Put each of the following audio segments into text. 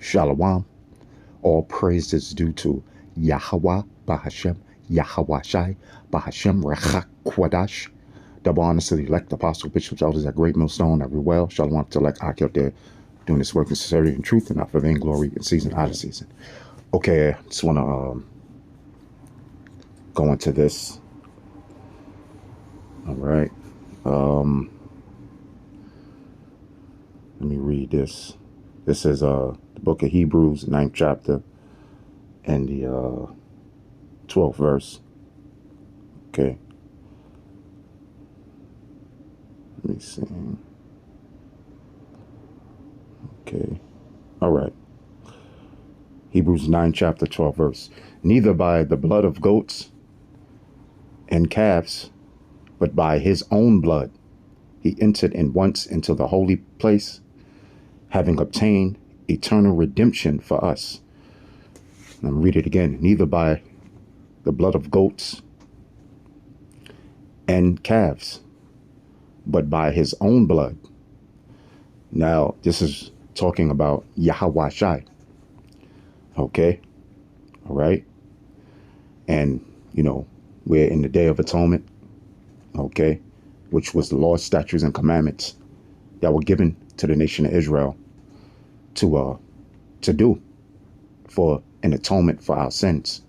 Shalom. All praise is due to Yahweh Bahashem, Yahweh Shai, Bahashem Rechak Kwadash. Double honors to the elect apostles, bishops, elders at Great Millstone, every well. Shalom to elect Aki out there doing this work in sincerity and truth and not for vainglory in season, out of season. Okay, I just want to go into this. All right. Let me read this. This is the book of Hebrews, 9th chapter, and the 12th verse. Okay. Let me see. Okay. All right. Hebrews 9 chapter 12 verse. Neither by the blood of goats and calves, but by his own blood he entered in once into the holy place, having obtained eternal redemption for us. Let me read it again. Neither by the blood of goats and calves, but by his own blood. Now, this is talking about Yahweh Shai. Okay. All right. And, you know, we're in the Day of Atonement. Okay. Which was the laws, statutes, and commandments that were given to the nation of Israel to do for an atonement for our sins.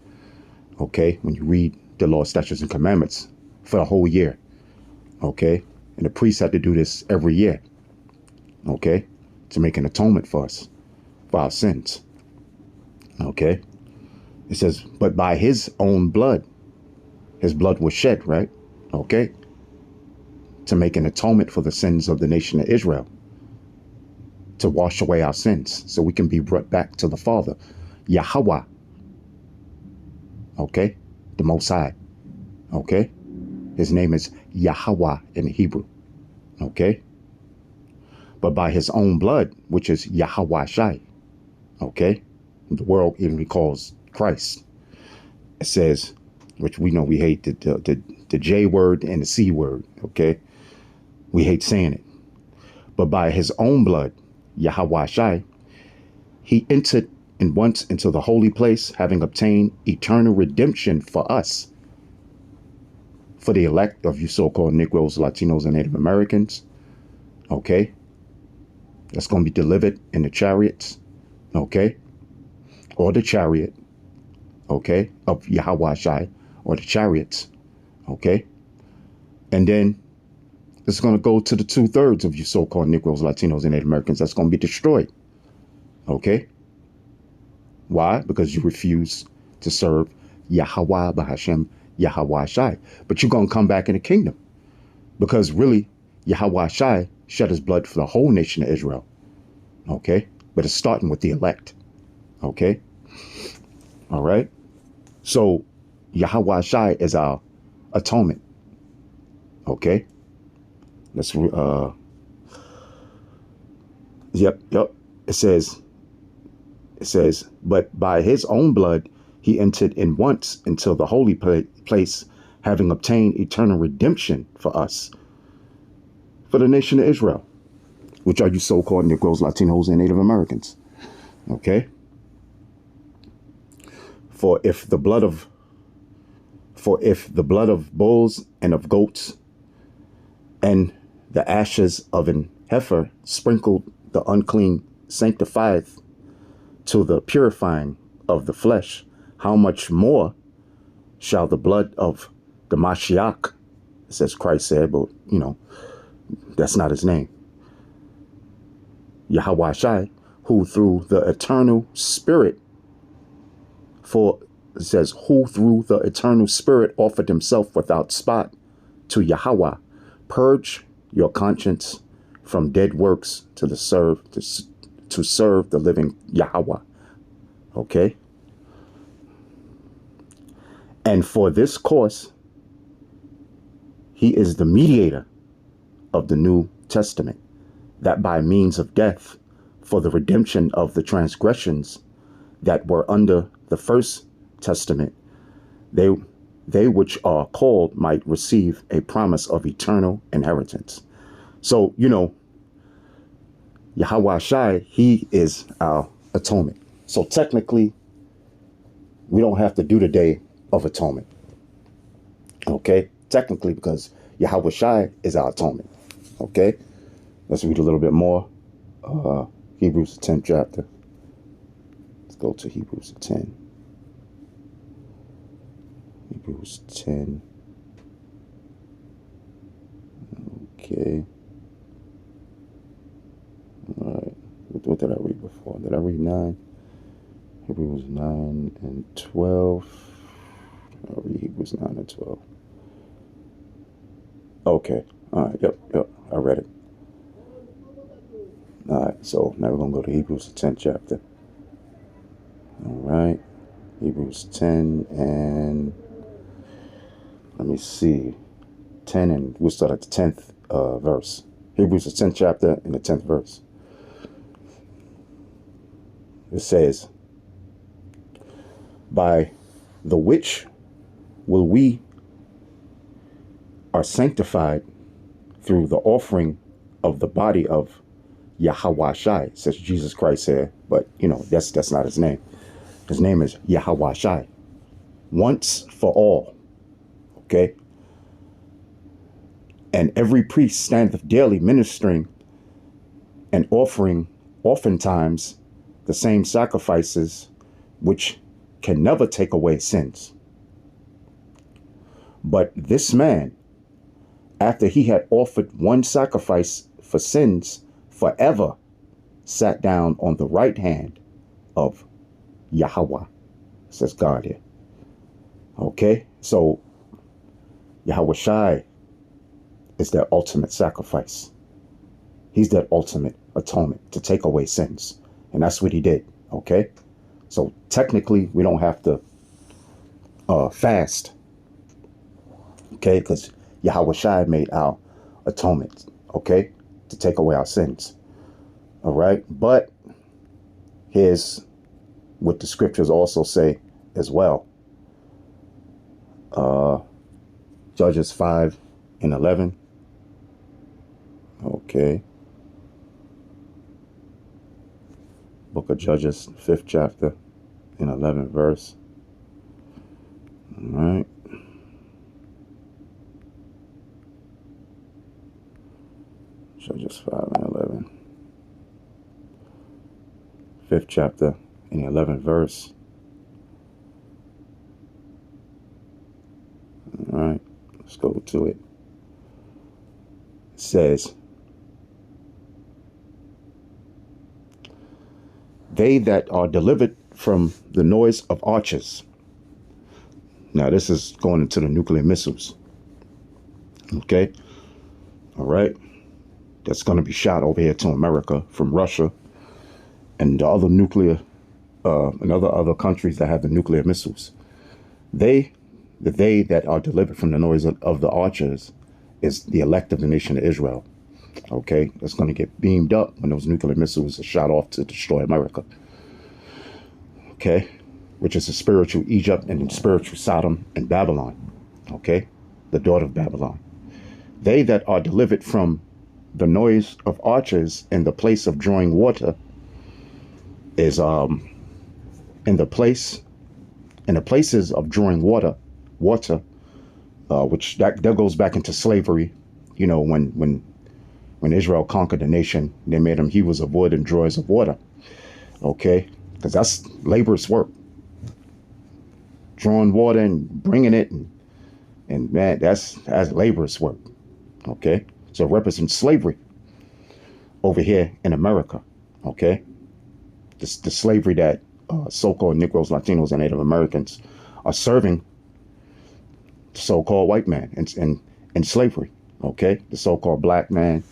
Okay. When you read the law, statutes, and commandments for the whole year. Okay. And the priests had to do this every year. Okay. To make an atonement for us, for our sins. Okay. It says, but by his own blood, his blood was shed, right? Okay. To make an atonement for the sins of the nation of Israel, to wash away our sins so we can be brought back to the Father, Yahweh. Okay. The Most High. Okay. His name is Yahweh in Hebrew. Okay. But by his own blood, which is Yahweh Shai. Okay. The world even calls Christ. It says, which we know we hate the J word and the C word. Okay. We hate saying it. But by his own blood, Yahweh Shai, he entered in once into the holy place, having obtained eternal redemption for us. For the elect of you so-called Negroes, Latinos, and Native Americans. Okay. That's going to be delivered in the chariots. Okay. Or the chariot. Okay. Of Yahweh Shai. Or the chariots. Okay. And then it's going to go to the 2/3 of you so-called Negroes, Latinos, and Native Americans. That's going to be destroyed. Okay. Why? Because you refuse to serve Yahweh Bahashem, Yahweh Shai. But you're going to come back in the kingdom. Because really, Yahweh Shai shed his blood for the whole nation of Israel. Okay. But it's starting with the elect. Okay. All right. So Yahweh Shai is our atonement. Okay. Let's yep. It says, but by his own blood, he entered in once into the holy place, having obtained eternal redemption for us, for the nation of Israel, which are you so-called Negroes, Latinos, and Native Americans. Okay. For if the blood of bulls and of goats and the ashes of an heifer sprinkled the unclean sanctifieth to the purifying of the flesh, how much more shall the blood of the Mashiach, it says Christ said, but you know, that's not his name, Yahweh Shai, who through the eternal spirit, for it says, who through the eternal spirit offered himself without spot to Yahweh, purge your conscience from dead works to serve the living Yahweh. Okay. And for this cause, he is the mediator of the New Testament, that by means of death, for the redemption of the transgressions that were under the first testament, they which are called might receive a promise of eternal inheritance. So, you know, Yahweh Shai, he is our atonement. So technically, we don't have to do the Day of Atonement. Okay? Technically, because Yahweh Shai is our atonement. Okay? Let's read a little bit more. Hebrews, the 10th chapter. Let's go to Hebrews 10. Hebrews 10. Okay. All right. What did I read before? Did I read 9? Hebrews 9 and 12. I'll read Hebrews 9 and 12. Okay. All right. Yep. I read it. All right. So now we're going to go to Hebrews, the 10th chapter. All right. Hebrews 10 and let me see. 10 and we'll start at the 10th verse. Hebrews, the 10th chapter and the 10th verse. It says, by the which will we are sanctified through the offering of the body of Yahweh Shai, says Jesus Christ here, but that's not his name. His name is Yahweh Shai. Once for all. Okay? And every priest standeth daily ministering and offering oftentimes the same sacrifices which can never take away sins. But this man, after he had offered one sacrifice for sins forever, sat down on the right hand of Yahweh, says God here. Okay, so Yahweh Shai is their ultimate sacrifice. He's their ultimate atonement to take away sins. And that's what he did. Okay, so technically we don't have to fast. Okay, because Yahweh Shai made our atonement. Okay, to take away our sins. All right, but here's what the scriptures also say as well. Judges 5 and 11. Okay. Book of Judges, 5th chapter and 11th verse. All right. Judges 5 and 11. 5th chapter and 11th verse. All right. Let's go to it. It says, they that are delivered from the noise of archers. Now, this is going into the nuclear missiles. Okay. All right. That's going to be shot over here to America from Russia and the other nuclear and other countries that have the nuclear missiles. They that are delivered from the noise of the archers is the elect of the nation of Israel. Okay, that's going to get beamed up when those nuclear missiles are shot off to destroy America. Okay, which is a spiritual Egypt and spiritual Sodom and Babylon. Okay, the daughter of Babylon. They that are delivered from the noise of archers in the place of drawing water is in the places of drawing water, which that goes back into slavery. When Israel conquered the nation, they made him hewers of wood and drawers of water. Okay, because that's laborious work, drawing water and bringing it, and man, that's laborious work. Okay, so it represents slavery over here in America. Okay, the slavery that so-called Negroes, Latinos, and Native Americans are serving the so-called white man in slavery. Okay, the so-called black man,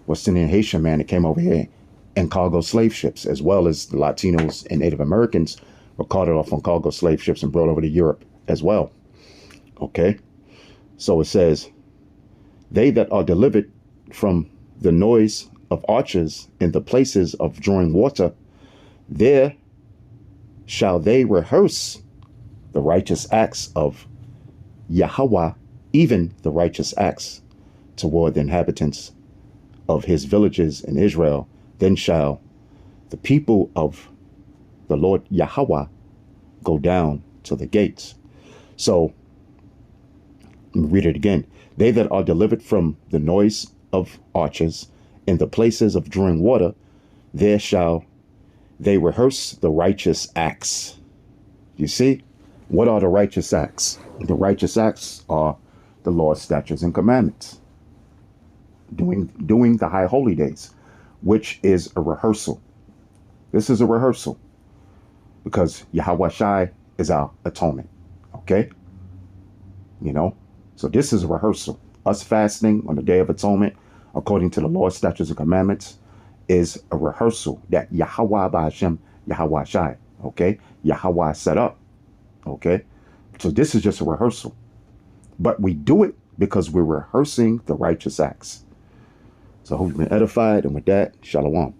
West Indian, Haitian man that came over here in cargo slave ships, as well as the Latinos and Native Americans were carted off on cargo slave ships and brought over to Europe as well. Okay, so it says, they that are delivered from the noise of archers in the places of drawing water, there shall they rehearse the righteous acts of Yahweh, even the righteous acts toward the inhabitants of his villages in Israel. Then shall the people of the Lord Yahweh, go down to the gates. So, let me read it again. They that are delivered from the noise of archers in the places of drawing water, there shall they rehearse the righteous acts. You see? What are the righteous acts? The righteous acts are the Lord's statutes and commandments. Doing the high holy days, which is a rehearsal. This is a rehearsal because Yahweh Shai is our atonement. Okay? You know? So this is a rehearsal. Us fasting on the Day of Atonement, according to the Lord's statutes and commandments, is a rehearsal that Yahweh Ba'Hashem, Yahweh Shai, okay? Yahweh set up, okay? So this is just a rehearsal. But we do it because we're rehearsing the righteous acts. So I hope you've been edified. And with that, shalom.